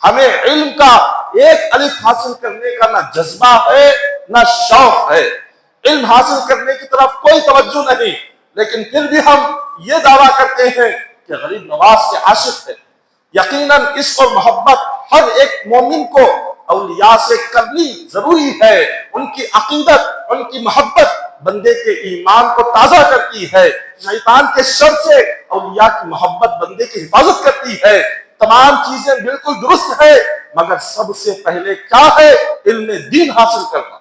ہمیں علم کا ایک الف حاصل کرنے کا نہ جذبہ ہے نہ شوق ہے، علم حاصل کرنے کی طرف کوئی توجہ نہیں، لیکن پھر بھی ہم یہ دعویٰ کرتے ہیں کہ غریب نواز کے عاشق ہیں۔ یقیناً عشق اور محبت ہر ایک مومن کو اولیاء سے کرنی ضروری ہے۔ ان کی عقیدت، ان کی محبت بندے کے ایمان کو تازہ کرتی ہے، شیطان کے شر سے اولیاء کی محبت بندے کی حفاظت کرتی ہے۔ تمام چیزیں بالکل درست ہے، مگر سب سے پہلے کیا ہے؟ علم دین حاصل کرنا،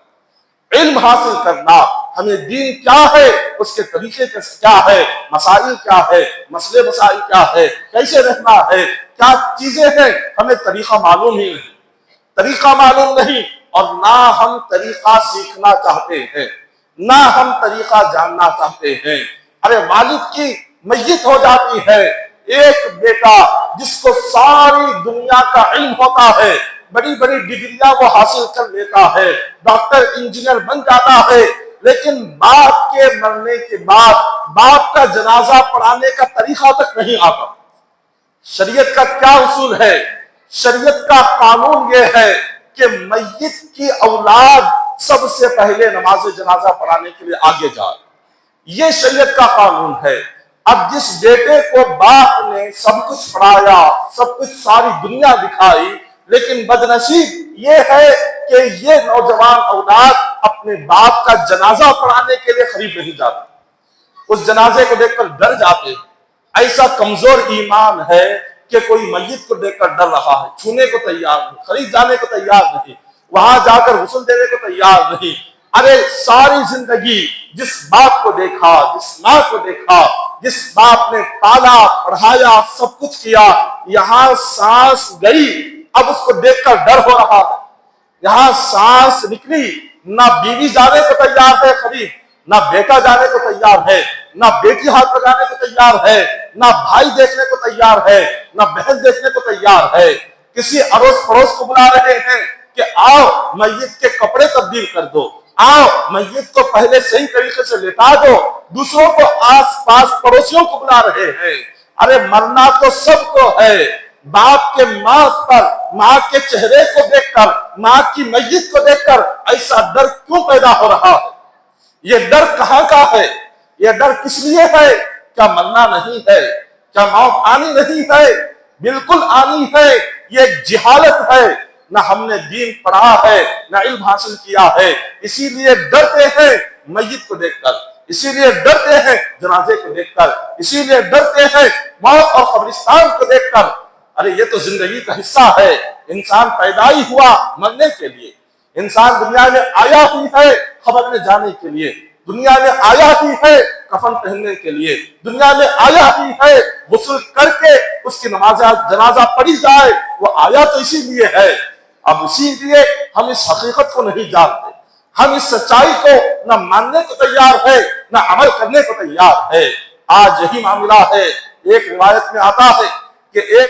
علم حاصل کرنا۔ ہمیں دین کیا ہے، اس کے طریقے کیا ہے، مسائل کیا ہے، مسئلے مسائل کیا ہے، کیسے رہنا ہے، کیا چیزیں ہیں، ہمیں طریقہ معلوم ہی نہیں، طریقہ معلوم نہیں، اور نہ ہم طریقہ سیکھنا چاہتے ہیں، نہ ہم طریقہ جاننا چاہتے ہیں۔ ارے والد کی میت ہو جاتی ہے، ایک بیٹا جس کو ساری دنیا کا علم ہوتا ہے، بڑی بڑی ڈگریاں وہ حاصل کر لیتا ہے، ڈاکٹر انجینئر بن جاتا ہے، لیکن باپ کے مرنے کے بعد باپ کا جنازہ پڑھانے کا طریقہ تک نہیں آتا۔ شریعت کا کیا اصول ہے؟ شریعت کا قانون یہ ہے کہ میت کی اولاد سب سے پہلے نماز جنازہ پڑھانے کے لیے آگے جائے، یہ شریعت کا قانون ہے۔ اب جس بیٹے کو باپ نے سب کچھ پڑھایا، سب کچھ ساری دنیا دکھائی، لیکن بدنصیب یہ ہے کہ یہ نوجوان اولاد اپنے باپ کا جنازہ پڑھانے کے لیے قریب نہیں جاتے، اس جنازے کو دیکھ کر ڈر جاتے۔ ایسا کمزور ایمان ہے کہ کوئی میت کو دیکھ کر ڈر رہا ہے، چھونے کو تیار نہیں، قریب جانے کو تیار نہیں، وہاں جا کر غسل دینے کو تیار نہیں۔ ارے ساری زندگی جس باپ کو دیکھا، جس ماں کو دیکھا، جس باپ نے پالا، پڑھایا، سب کچھ کیا، یہاں سانس گئی، اب اس کو دیکھ کر ڈر ہو رہا ہے۔ یہاں سانس نکلی، نہ بیوی جانے کو تیار ہے قریب، نہ بیٹا جانے کو تیار ہے، نہ بیٹی ہاتھ لگانے کو تیار ہے، نہ بھائی دیکھنے کو تیار ہے، نہ بہن دیکھنے کو تیار ہے۔ کسی اڑوس پڑوس کو بلا رہے ہیں کہ آؤ میت کے کپڑے تبدیل کر دو، آؤ میت کو پہلے صحیح طریقے سے لٹا دو، دوسروں کو آس پاس پڑوسیوں کو بلا رہے ہیں۔ ارے مرنا تو سب کو ہے، باپ کے موت پر، ماں کے چہرے کو دیکھ کر، ماں کی میت کو دیکھ کر ایسا ڈر کیوں پیدا ہو رہا ہے؟ یہ ڈر کہاں کا ہے؟ یہ ڈر کس لیے ہے؟ کیا مرنا نہیں ہے؟ کیا موت آنی نہیں ہے؟ بالکل آنی ہے۔ یہ ایک جہالت ہے، نہ ہم نے دین پڑھا ہے، نہ علم حاصل کیا ہے، اسی لیے ڈرتے ہیں میت کو دیکھ کر، اسی لیے ڈرتے ہیں جنازے کو دیکھ کر، اسی لیے ڈرتے ہیں موت اور قبرستان کو دیکھ کر۔ ارے یہ تو زندگی کا حصہ ہے، انسان پیدا ہی ہوا مرنے کے لیے، انسان دنیا میں آیا ہی ہے قبر میں جانے کے لیے، دنیا میں آیا ہی ہے کفن پہننے کے لیے، دنیا میں آیا ہی ہے غسل کر کے اس کی نماز جنازہ پڑھی جائے، وہ آیا تو اسی لیے ہے۔ اب اسی لیے ہم اس حقیقت کو نہیں جانتے، ہم اس سچائی کو نہ ماننے کو تیار ہے نہ عمل کرنے کو تیار ہے۔ آج یہی معاملہ ہے۔ ایک روایت میں آتا ہے کہ ایک